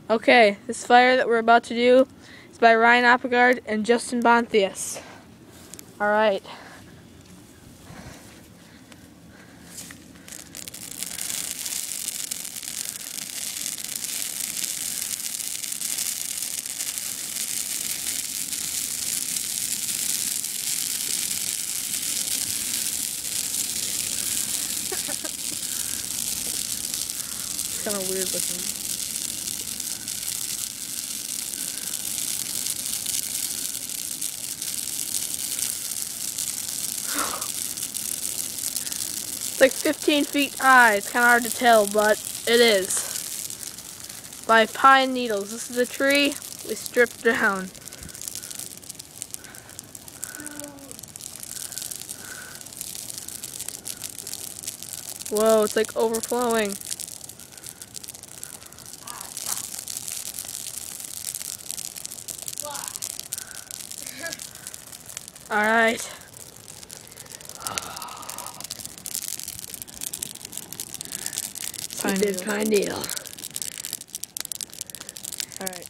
Okay, this fire that we're about to do is by Ryan Oppegard and Justin Bonthius. Alright. It's kind of weird looking. It's like 15 feet high. It's kind of hard to tell, but it is. By pine needles. This is a tree we stripped down. Whoa, it's like overflowing. Alright. Pine needle. Alright.